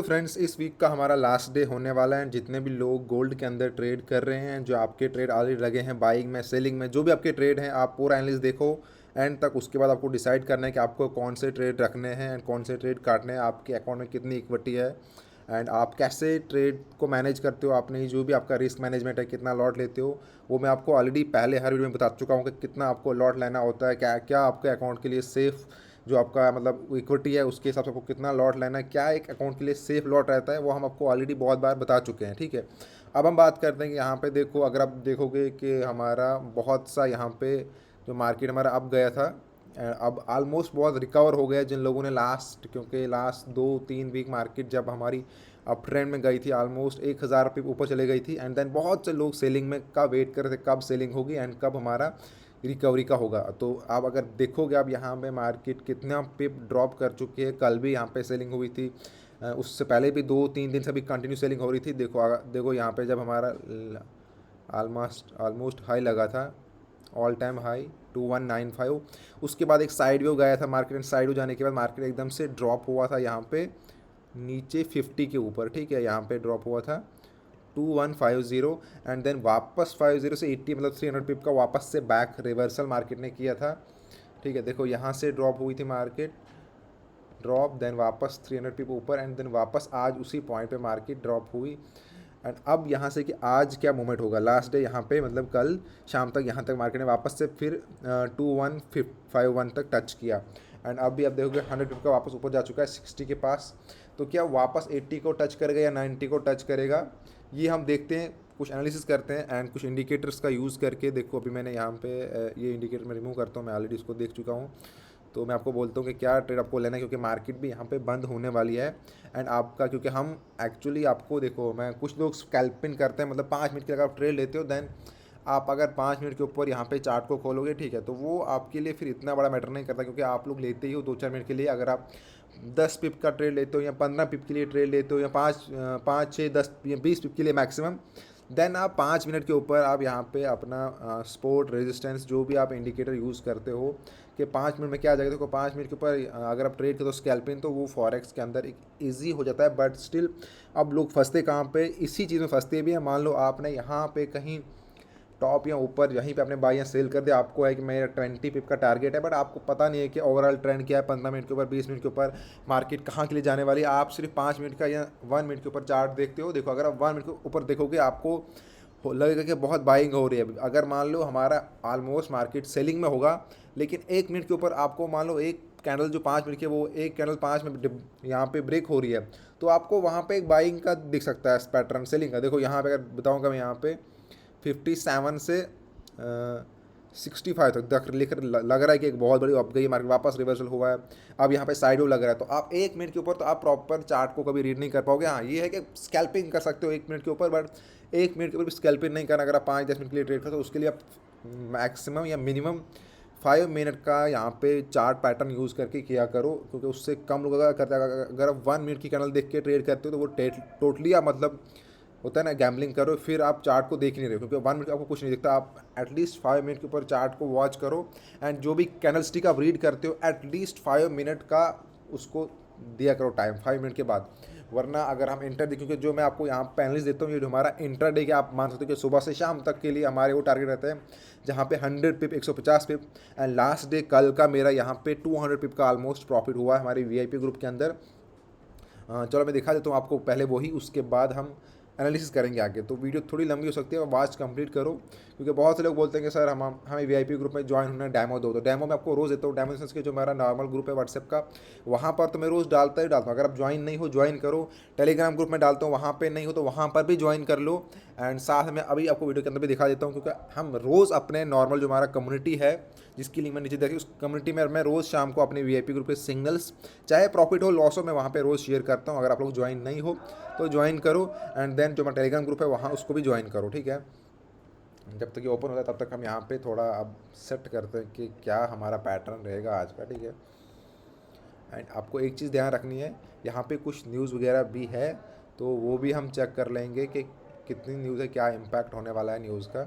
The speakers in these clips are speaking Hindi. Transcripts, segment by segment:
तो फ्रेंड्स, इस वीक का हमारा लास्ट डे होने वाला है। जितने भी लोग गोल्ड के अंदर ट्रेड कर रहे हैं, जो आपके ट्रेड ऑलरेडी लगे हैं बाइंग में, सेलिंग में, जो भी आपके ट्रेड हैं, आप पूरा एनालिसिस देखो एंड तक। उसके बाद आपको डिसाइड करना है कि आपको कौन से ट्रेड रखने हैं एंड कौन से ट्रेड काटने हैं, आपके अकाउंट में कितनी इक्विटी है एंड आप कैसे ट्रेड को मैनेज करते हो। आपने जो भी आपका रिस्क मैनेजमेंट है, कितना लॉट लेते हो, वो मैं आपको ऑलरेडी पहले हर वीडियो में बता चुका हूँ कि कितना आपको लॉट लेना होता है, क्या क्या आपके अकाउंट के लिए सेफ़, जो आपका मतलब इक्विटी है उसके हिसाब से आपको कितना लॉट लेना है, क्या एक अकाउंट के लिए सेफ लॉट रहता है, वो हम आपको ऑलरेडी बहुत बार बता चुके हैं। ठीक है, अब हम बात करते हैं कि यहाँ पे देखो, अगर आप देखोगे कि हमारा बहुत सा यहाँ पे जो मार्केट हमारा अप गया था, अब ऑलमोस्ट बहुत रिकवर हो गया जिन लोगों ने लास्ट, क्योंकि लास्ट 2-3 वीक मार्केट जब हमारी अप ट्रेंड में गई थी, ऑलमोस्ट 1,000 रुपये ऊपर चले गई थी एंड देन बहुत से लोग सेलिंग में का वेट कर रहे थे कब सेलिंग होगी एंड कब हमारा रिकवरी का होगा। तो आप अगर देखोगे, आप यहाँ पे मार्केट कितना पिप ड्रॉप कर चुकी है। कल भी यहाँ पे सेलिंग हुई थी, उससे पहले भी 2-3 दिन से भी कंटिन्यू सेलिंग हो रही थी। देखो यहाँ पे जब हमारा ऑलमोस्ट ऑलमोस्ट हाई लगा था, ऑल टाइम हाई 2195, उसके बाद एक साइड वेव गया था मार्केट एंड साइड वेव जाने के बाद मार्केट एकदम से ड्रॉप हुआ था यहाँ पे नीचे 50 के ऊपर। ठीक है, यहाँ पे ड्रॉप हुआ था 2150 एंड देन वापस 50 से 80, मतलब 300 पिप का वापस से बैक रिवर्सल मार्केट ने किया था। ठीक है, देखो यहाँ से ड्रॉप हुई थी मार्केट, ड्रॉप देन वापस 300 पिप ऊपर एंड देन वापस आज उसी पॉइंट पे मार्केट ड्रॉप हुई। एंड अब यहाँ से कि आज क्या मूवमेंट होगा, लास्ट डे यहाँ पे मतलब कल शाम तक यहाँ तक मार्केट ने वापस से फिर 2151 तक टच किया एंड अब भी आप देखोगे 100 पिप का वापस ऊपर जा चुका है 60 के पास। तो क्या वापस 80 को टच करेगा या 90 को टच करेगा, ये हम देखते हैं, कुछ एनालिसिस करते हैं एंड कुछ इंडिकेटर्स का यूज़ करके। देखो अभी मैंने यहाँ पे ये इंडिकेटर मैं रिमूव करता हूँ, मैं ऑलरेडी इसको देख चुका हूँ। तो मैं आपको बोलता हूँ कि क्या ट्रेड आपको लेना है, क्योंकि मार्केट भी यहाँ पे बंद होने वाली है एंड आपका, क्योंकि हम एक्चुअली आपको देखो, मैं कुछ लोग स्कैल्पिंग करते हैं, मतलब 5 मिनट के अगर आप ट्रेड लेते हो देन आप अगर 5 मिनट के ऊपर यहाँ पे चार्ट को खोलोगे, ठीक है, तो वो आपके लिए फिर इतना बड़ा मैटर नहीं करता, क्योंकि आप लोग लेते ही हो 2-4 मिनट के लिए। अगर आप 10 पिप का ट्रेड लेते हो या 15 पिप के लिए ट्रेड लेते हो या 5, 6, 10 या 20 पिप के लिए मैक्सिमम, देन आप 5 मिनट के ऊपर आप यहाँ पे अपना सपोर्ट रेजिस्टेंस जो भी आप इंडिकेटर यूज़ करते हो कि 5 मिनट में क्या आ जाएगा। देखो 5 मिनट के ऊपर अगर आप ट्रेड करो स्कैल्पिंग, तो वो फॉरेक्स के अंदर एक ईजी हो जाता है, बट स्टिल अब लोग फंसते कहाँ पे, इसी चीज़ में फंसते भी हैं। मान लो आपने यहाँ पे कहीं टॉप या ऊपर यहीं पे आपने बाई या सेल कर दिया, आपको है कि मेरा 20 पिप का टारगेट है, बट आपको पता नहीं है कि ओवरऑल ट्रेंड क्या है, 15 मिनट के ऊपर, 20 मिनट के ऊपर मार्केट कहाँ के लिए जाने वाली है। आप सिर्फ 5 मिनट का या 1 मिनट के ऊपर चार्ट देखते हो। देखो अगर आप 1 मिनट के ऊपर देखोगे, आपको लगेगा कि बहुत बाइंग हो रही है। अगर मान लो हमारा ऑलमोस्ट मार्केट सेलिंग में होगा, लेकिन 1 मिनट के ऊपर आपको मान लो एक कैंडल जो 5 मिनट की, वो एक कैंडल 5 मिनट यहाँ पे ब्रेक हो रही है, तो आपको वहाँ पे एक बाइंग का दिख सकता है पैटर्न सेलिंग का। देखो यहाँ पे अगर बताऊँगा मैं, यहाँ पे 57 से 65 तक लिख लग रहा है कि एक बहुत बड़ी अप गई मार्केट, वापस रिवर्सल हुआ है, अब यहाँ पे साइड लग रहा है। तो आप 1 मिनट के ऊपर तो आप प्रॉपर चार्ट को कभी रीड नहीं कर पाओगे। हाँ, ये है कि स्कैल्पिंग कर सकते हो 1 मिनट के ऊपर, बट 1 मिनट के ऊपर भी स्कैल्पिंग नहीं करना। अगर आप 5-10 मिनट के लिए ट्रेड करो, तो उसके लिए आप मैक्सिमम या मिनिमम 5 मिनट का यहाँ पे चार्ट पैटर्न यूज़ करके किया करो, क्योंकि उससे कम लोग अगर करते हैं। अगर आप 1 मिनट की कैंडल देख के ट्रेड करते हो, तो वो टोटली आप मतलब होता है ना गैम्बलिंग करो, फिर आप चार्ट को देख ही नहीं रहे हो, क्योंकि 1 मिनट आपको कुछ नहीं दिखता। आप एटलीस्ट 5 मिनट के ऊपर चार्ट को वॉच करो एंड जो भी कैंडल स्टिक आप रीड करते हो, एटलीस्ट 5 मिनट का उसको दिया करो टाइम 5 मिनट के बाद। वरना अगर हम इंटर डे, क्योंकि जो मैं आपको यहाँ पैनलिस्ट देता हूँ, ये जो हमारा इंटर डे के आप मान सकते हो कि सुबह से शाम तक के लिए हमारे वो टारगेट रहते हैं, जहाँ पे 100 पिप, 150 पिप एंड लास्ट डे कल का मेरा यहाँ पे 200 पिप का ऑलमोस्ट प्रॉफिट हुआ है हमारे वीआईपी ग्रुप के अंदर। चलो मैं दिखा देता हूँ आपको पहले वही, उसके बाद हम एनालिसिस करेंगे आगे। तो वीडियो थोड़ी लंबी हो सकती है, वॉच कंप्लीट करो, क्योंकि बहुत से लोग बोलते हैं कि सर हमें वीआईपी ग्रुप में ज्वाइन होना है, डेमो दो। तो डेमो मैं आपको रोज़ देता हूँ, डेमो सेंस के जो मेरा नॉर्मल ग्रुप है व्हाट्सएप का, वहाँ पर तो मैं रोज़ डालता ही डालता हूँ। अगर आप ज्वाइन नहीं हो, ज्वाइन करो। टेलीग्राम ग्रुप में डालता हूँ, वहाँ पर नहीं हो तो वहाँ पर भी ज्वाइन कर लो। एंड साथ में अभी आपको वीडियो के अंदर भी दिखा देता हूँ, क्योंकि हम रोज़ अपने नॉर्मल जो हमारा कम्युनिटी है, जिसकी लिंक मैं नीचे देखी, उस कम्युनिटी में मैं रोज़ शाम को अपने वीआईपी ग्रुप के सिग्नल्स, चाहे प्रॉफिट हो लॉस हो, मैं वहाँ पे रोज़ शेयर करता हूँ। अगर आप लोग ज्वाइन नहीं हो तो ज्वाइन करो एंड देन जो हमारा टेलीग्राम ग्रुप है वहाँ उसको भी ज्वाइन करो। ठीक है, जब तक ये ओपन होता है तब तक हम यहाँ पे थोड़ा अब सेट करते हैं कि क्या हमारा पैटर्न रहेगा आज का। ठीक है, एंड आपको एक चीज़ ध्यान रखनी है, यहाँ पे कुछ न्यूज़ वगैरह भी है, तो वो भी हम चेक कर लेंगे कि कितनी न्यूज़ है, क्या इम्पैक्ट होने वाला है न्यूज़ का।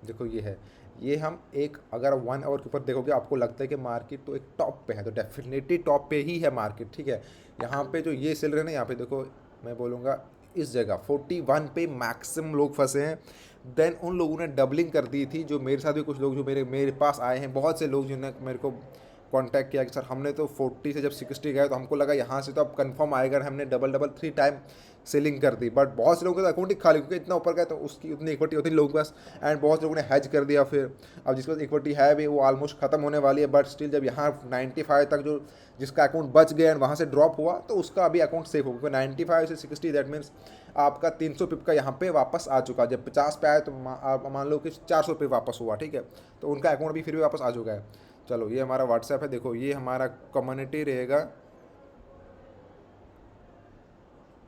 देखो ये है, ये हम एक अगर 1 आवर के ऊपर देखोगे आपको लगता है कि मार्केट तो एक टॉप पे है, तो डेफिनेटली टॉप पे ही है मार्केट, ठीक है। यहाँ पे जो ये सेल रहे हैं ना, यहाँ पे देखो मैं बोलूँगा इस जगह 41 पे मैक्सिमम लोग फंसे हैं। देन उन लोगों ने डबलिंग कर दी थी, जो मेरे साथ भी कुछ लोग जो मेरे मेरे पास आए हैं, बहुत से लोग जिन्होंने मेरे को कांटेक्ट किया कि सर हमने तो 40 से जब 60 गए तो हमको लगा यहाँ से तो अब कंफर्म आएगा, हमने डबल डबल 3 टाइम सेलिंग कर दी। बट बहुत से लोगों का अकाउंट ही खाली, क्योंकि इतना ऊपर गया तो उसकी उतनी इक्विटी होती लोगों के पास, एंड बहुत लोगों ने हैज कर दिया। फिर अब जिसके पास इक्विटी है भी वो ऑलमोस्ट खत्म होने वाली है, बट स्टिल जब यहाँ 95 तक जो जिसका अकाउंट बच गया एंड वहाँ से ड्रॉप हुआ तो उसका अभी अकाउंट सेफ होगा, क्योंकि 95 से 60 दैट मीन्स आपका 300 पिप का यहाँ पे वापस आ चुका। जब 50 पे आए तो आप मान लो कि 400 पे वापस हुआ, ठीक है। तो उनका अकाउंट भी फिर भी वापस आ चुका है। चलो ये हमारा व्हाट्सएप है, देखो ये हमारा कम्युनिटी रहेगा,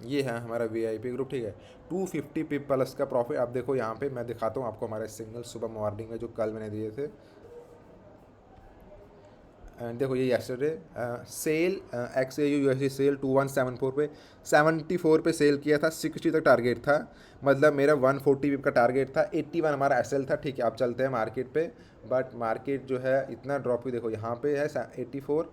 ये है हमारा वीआईपी ग्रुप, ठीक है। 250 पिप प्लस का प्रॉफिट। आप देखो यहाँ पे मैं दिखाता हूँ आपको हमारे सिंगल सुबह मॉर्निंग में जो कल मैंने दिए थे। एंड देखो ये yesterday sell XAU USD sell 2174 पे 74 पे सेल किया था, 60 तक टारगेट था, मतलब मेरा 140 पिप का टारगेट था, 81 हमारा एसएल था, ठीक है। अब चलते हैं मार्केट पे, बट मार्केट जो है इतना ड्रॉप हुई, देखो यहाँ पे है 84,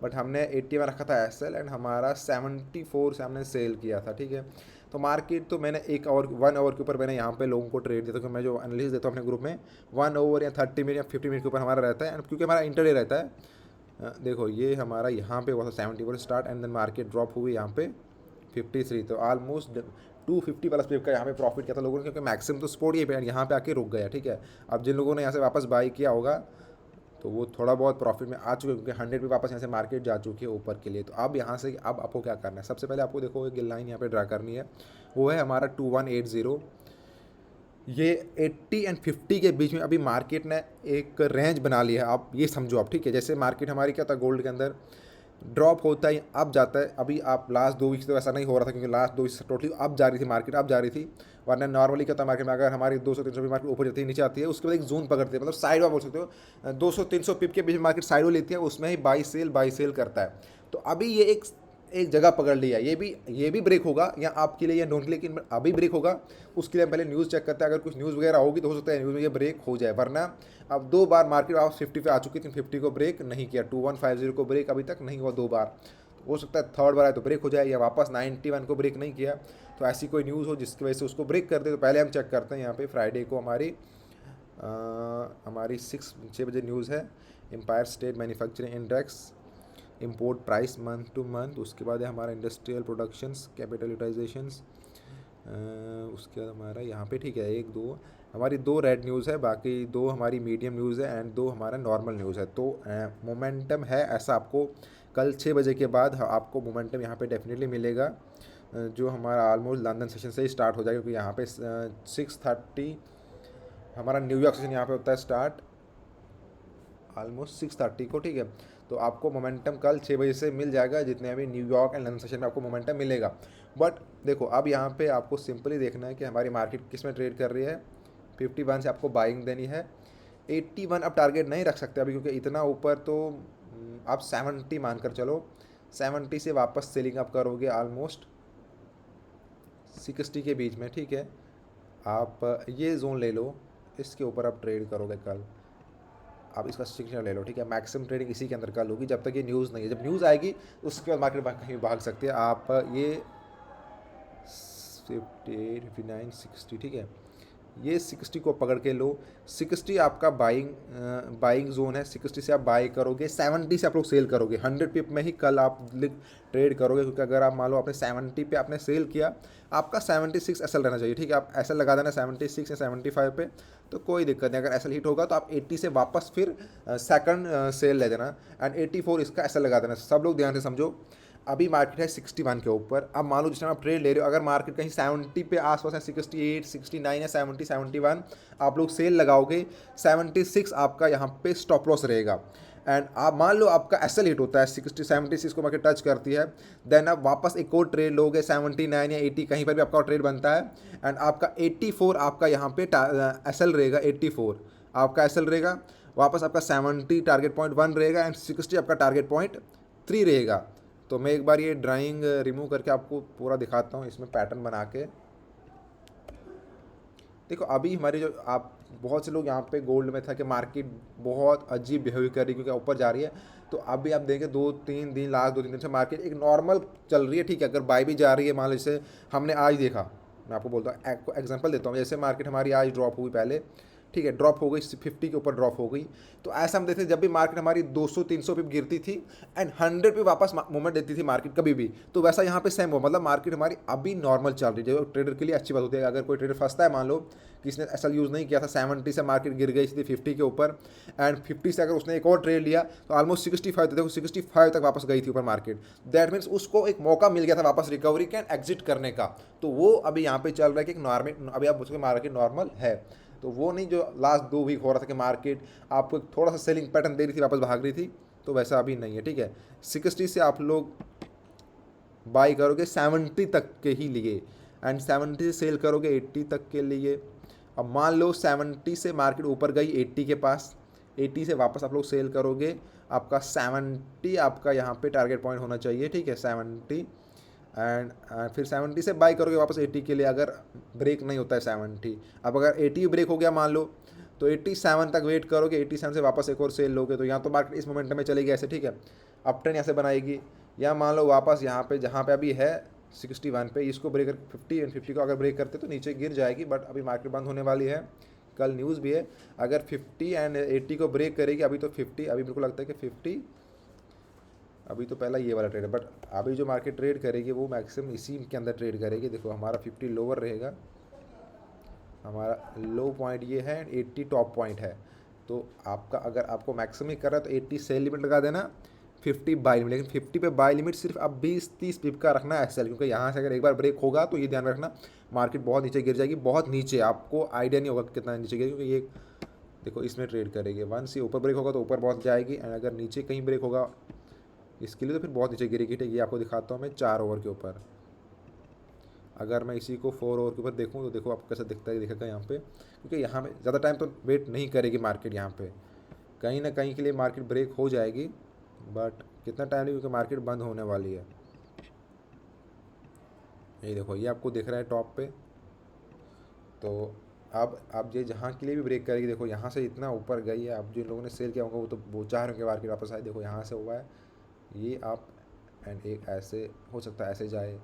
बट हमने 81 रखा था एसएल एंड हमारा 74 से हमने सेल किया था, ठीक है। तो मार्केट तो मैंने 1 आवर के ऊपर मैंने यहाँ पे लोगों को ट्रेड दिया था, क्योंकि मैं जो एनालिसिस देता हूँ अपने ग्रुप में 1 आवर या 30 मिनट या 50 मिनट के ऊपर हमारा रहता है, एंड क्योंकि हमारा इंटरडे रहता है। देखो ये हमारा यहाँ पे हुआ था 70 start and then market drop हुई यहाँ पे 53, तो ऑलमोस्ट 250 प्लस पिप का यहाँ पे प्रॉफिट किया था लोगों ने, क्योंकि मैक्सिमम तो स्पोर्ट ये यहाँ पे आके रुक गया, ठीक है। अब जिन लोगों ने यहाँ से वापस बाई किया होगा तो वो थोड़ा बहुत प्रॉफिट में आ चुके हैं, क्योंकि 100 पे वापस यहाँ से मार्केट जा चुकी है ऊपर के लिए। तो अब यहाँ से अब आपको क्या करना है, सबसे पहले आपको देखो एक लाइन यहाँ पे ड्रा करनी है, वो है हमारा 2180। ये 80 एंड 50 के बीच में अभी मार्केट ने एक रेंज बना लिया है, आप ये समझो आप, ठीक है। जैसे मार्केट हमारी क्या था, गोल्ड के अंदर ड्रॉप होता है अब जाता है, अभी आप लास्ट 2 वीक्स तो ऐसा नहीं हो रहा था, क्योंकि लास्ट 2 वीक्स टोटली अब जा रही थी मार्केट, अब जा रही थी। वरना नॉर्मली क्या था मार्केट में, अगर हमारी 200-300 पिप मार्केट ऊपर जाती है नीचे आती है, उसके बाद एक जोन पकड़ती है, मतलब साइड में बोल सकते हो 200-300 पिप के बीच में मार्केट साइड में लेती है, उसमें ही बाई सेल करता है। तो अभी ये एक एक जगह पकड़ लिया, ये भी ब्रेक होगा या आपके लिए या नॉन के लिए, लेकिन अभी ब्रेक होगा उसके लिए हम पहले न्यूज़ चेक करते हैं। अगर कुछ न्यूज़ वगैरह होगी तो हो सकता है न्यूज़ में ये ब्रेक हो जाए, वरना अब 2 बार मार्केट आप 50 पे आ चुकी थी, 50 को ब्रेक नहीं किया, 2150 को ब्रेक अभी तक नहीं हुआ 2 बार, हो सकता है थर्ड बार आए तो ब्रेक हो जाए, या वापस 91 को ब्रेक नहीं किया तो ऐसी कोई न्यूज़ हो जिसकी वजह से उसको ब्रेक कर दे। तो पहले हम चेक करते हैं यहाँ पे फ्राइडे को हमारी 6 बजे न्यूज़ है, Empire State manufacturing index, import price month to month, उसके बाद है हमारा इंडस्ट्रियल प्रोडक्शंस, कैपिटल यूटिलाइजेशंस, उसके बाद हमारा यहाँ पे, ठीक है, एक दो हमारी 2 रेड न्यूज़ है, बाकी 2 हमारी मीडियम न्यूज़ है एंड 2 हमारा नॉर्मल न्यूज़ है। तो मोमेंटम है ऐसा, आपको कल 6 बजे के बाद आपको मोमेंटम यहाँ पे डेफिनेटली मिलेगा, जो हमारा ऑलमोस्ट लंदन सेशन से ही स्टार्ट हो जाएगा, क्योंकि यहाँ पे 6:30 हमारा न्यूयॉर्क सेशन यहाँ पे होता है स्टार्ट ऑलमोस्ट 6:30 को, ठीक है। तो आपको मोमेंटम कल 6 बजे से मिल जाएगा, जितने अभी न्यूयॉर्क एंड लंदन सेशन में आपको मोमेंटम मिलेगा। बट देखो अब यहाँ पे आपको सिंपली देखना है कि हमारी मार्केट किस में ट्रेड कर रही है। 51 से आपको बाइंग देनी है, 81 अब टारगेट नहीं रख सकते अभी, क्योंकि इतना ऊपर तो आप 70 मानकर चलो, 70 से वापस सेलिंग आप करोगे ऑलमोस्ट 60 के बीच में, ठीक है। आप ये जोन ले लो, इसके ऊपर आप ट्रेड करोगे कल, आप इसका स्ट्रिक्चर ले लो, ठीक है। मैक्सिमम ट्रेडिंग इसी के अंदर कल होगी, जब तक ये न्यूज़ नहीं है। जब न्यूज़ आएगी उसके बाद मार्केट कहीं भाग सकती है। आप ये 58, 59, 60, ठीक है, ये 60 को पकड़ के लो। 60 आपका बाइंग जोन है, 60 से आप बाई करोगे, 70 से आप लोग सेल करोगे, 100 पिप में ही कल आप ट्रेड करोगे, क्योंकि अगर आप मान लो आपने 70 पे आपने सेल किया, आपका 76 एसएल रहना चाहिए, ठीक है। आप एसएल लगा देना 76 या 75 पे, तो कोई दिक्कत नहीं। अगर एसएल हिट होगा तो आप 80 से वापस फिर सेकंड सेल ले देना एंड 84 इसका एसएल लगा देना। सब लोग ध्यान से समझो, अभी मार्केट है 61 के ऊपर। अब मान लो जिस टाइम आप ट्रेड ले रहे हो, अगर मार्केट कहीं 70 पे आसपास है, 68, 69 या 70, 71 आप लोग सेल लगाओगे, 76 आपका यहाँ पे स्टॉप लॉस रहेगा। एंड आप मान लो आपका एसएल हिट होता है 60, 76 को मार्केट टच करती है, देन आप वापस एक और ट्रेड लोगे 79 या 80 कहीं पर भी आपका ट्रेड बनता है, एंड आपका 84 आपका यहाँ पे एसएल रहेगा, 84 आपका एसएल रहेगा, वापस आपका 70 टारगेट पॉइंट 1 रहेगा एंड 60 आपका टारगेट पॉइंट 3 रहेगा। तो मैं एक बार ये ड्राइंग रिमूव करके आपको पूरा दिखाता हूँ, इसमें पैटर्न बना के। देखो अभी हमारे जो आप बहुत से लोग यहाँ पे गोल्ड में था कि मार्केट बहुत अजीब बिहेव कर रही है क्योंकि ऊपर जा रही है। तो अभी आप देखें 2-3 दिन लास्ट 2-3 दिन से मार्केट एक नॉर्मल चल रही है, ठीक है। अगर बाई भी जा रही है, मान लो जैसे हमने आज देखा, मैं आपको बोलता हूँ एग्जांपल देता हूँ, जैसे मार्केट हमारी आज ड्रॉप हुई पहले, ठीक है, ड्रॉप हो गई 50 के ऊपर ड्रॉप हो गई। तो ऐसा हम देखते हैं जब भी मार्केट हमारी 200-300 पिप गिरती थी एंड 100 पे वापस मूवमेंट देती थी मार्केट कभी भी, तो वैसा यहाँ पे सेम हो, मतलब मार्केट हमारी अभी नॉर्मल चल रही है, जो ट्रेडर के लिए अच्छी बात होती है। अगर कोई ट्रेडर फंसता है, मान लो किसी ने एसएल यूज़ नहीं किया था, 70 से मार्केट गिर गई थी 50 के ऊपर, एंड 50 से अगर उसने एक और ट्रेड लिया तो ऑलमोस्ट 65 तक, देखो 65 तक वापस गई थी ऊपर मार्केट। दैट मीन्स उसको एक मौका मिल गया था वापस रिकवरी कैन एग्जिट करने का। तो वो अभी यहाँ पे चल रहा है कि एक नॉर्मल, अभी आप उसके मार्केट नॉर्मल है। तो वो नहीं जो लास्ट 2 वीक हो रहा था कि मार्केट आपको थोड़ा सा सेलिंग पैटर्न दे रही थी, वापस भाग रही थी, तो वैसा अभी नहीं है, ठीक है। 60 से आप लोग बाई करोगे 70 तक के ही लिए, एंड 70 से सेल करोगे 80 तक के लिए। अब मान लो 70 से मार्केट ऊपर गई 80 के पास, 80 से वापस आप लोग सेल करोगे, आपका 70 आपका यहाँ पे टारगेट पॉइंट होना चाहिए, ठीक है, 70। एंड फिर 70 से बाई करोगे वापस 80 के लिए, अगर ब्रेक नहीं होता है 70। अब अगर 80 ब्रेक हो गया मान लो, तो 87 तक वेट करोगे, 87 से वापस एक और सेल लोगे, तो यहाँ तो मार्केट इस मोमेंटम में चलेगी ऐसे, ठीक है, अप ट्रेंड यहाँ से बनाएगी। या मान लो वापस यहाँ पे जहाँ पे अभी है 61 पे, इसको ब्रेक कर 50 एंड 50 को अगर ब्रेक करते तो नीचे गिर जाएगी, बट अभी मार्केट बंद होने वाली है, कल न्यूज़ भी है। अगर 50 एंड 80 को ब्रेक करेगी, अभी तो 50, अभी मेरे को लगता है कि 50, अभी तो पहला ये वाला ट्रेड है, बट अभी जो मार्केट ट्रेड करेगी वो मैक्सिमम इसी के अंदर ट्रेड करेगी। देखो हमारा 50 लोअर रहेगा, हमारा लो पॉइंट ये है, 80 टॉप पॉइंट है। तो आपका अगर आपको मैक्सिमम ही कर रहा है तो 80 सेल लिमिट लगा देना, 50 बाई लिमिट। लेकिन 50 पे बाई लिमिट सिर्फ अब 20-30 पिप का रखना है एसएल, क्योंकि यहाँ से अगर एक बार ब्रेक होगा तो ये ध्यान रखना मार्केट बहुत नीचे गिर जाएगी, बहुत नीचे, आपको आइडिया नहीं होगा कितना नीचे गिर, क्योंकि ये देखो इसमें ट्रेड करेगी। वंस ये ऊपर ब्रेक होगा तो ऊपर बहुत जाएगी, एंड अगर नीचे कहीं ब्रेक होगा इसके लिए तो फिर बहुत नीचे गिरेगी, ठीक है। ये आपको दिखाता हूँ मैं 4 ओवर के ऊपर। अगर मैं इसी को 4 ओवर के ऊपर देखूँ तो देखो आपको कैसा दिखता है, दिखेगा यहाँ पे, क्योंकि यहाँ पे ज़्यादा टाइम तो वेट नहीं करेगी मार्केट, यहाँ पे कहीं ना कहीं के लिए मार्केट ब्रेक हो जाएगी, बट कितना टाइम नहीं, क्योंकि मार्केट बंद होने वाली है। ये देखो ये आपको दिख रहा है टॉप पे। तो अब आप ये जहाँ के लिए भी ब्रेक करेगी, देखो यहाँ से इतना ऊपर गई है, अब जिन लोगों ने सेल किया होगा वो तो वो चाह रहे हो कि मार्केट वापस आए, देखो यहाँ से हुआ है ये आप, एंड एक ऐसे हो सकता है ऐसे जाए,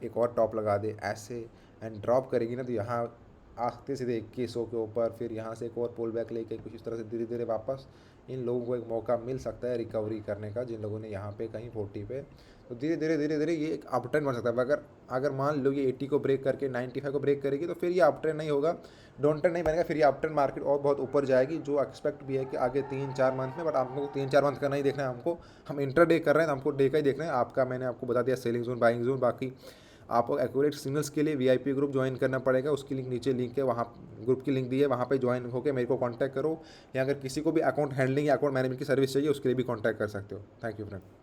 एक और टॉप लगा दे ऐसे, एंड ड्रॉप करेगी ना तो यहाँ आखते सीधे 2100 के ऊपर, फिर यहाँ से एक और पुल बैक लेके कुछ इस तरह से धीरे धीरे वापस इन लोगों को एक मौका मिल सकता है रिकवरी करने का, जिन लोगों ने यहाँ पे कहीं 40 पे, तो धीरे धीरे धीरे धीरे ये एक अप ट्रेंड बन सकता है। अगर अगर मान लो ये 80 को ब्रेक करके 95 को ब्रेक करेगी तो फिर ये अप ट्रेंड नहीं होगा, डाउन ट्रेंड नहीं बनेगा, फिर ये अप ट्रेंड मार्केट और बहुत ऊपर जाएगी, जो एक्सपेक्ट भी है कि आगे 3-4 मंथ में। बट आपको 3-4 मंथ का नहीं देखना है हमको, हम इंटर डे कर रहे हैं तो हमको डे का ही देखना है। आपका मैंने आपको बता दिया सेलिंग जोन, बाइंग जोन, बाकी आपको एक्यूरेट सिग्नल्स के लिए वीआईपी ग्रुप ज्वाइन करना पड़ेगा, उसकी लिंक नीचे लिंक है, वहाँ ग्रुप की लिंक दी है, वहाँ पे ज्वाइन होकर मेरे को कांटेक्ट करो, या अगर किसी को भी अकाउंट हैंडलिंग या अकाउंट मैनेजमेंट की सर्विस चाहिए उसके लिए भी कांटेक्ट कर सकते हो। Thank you friend.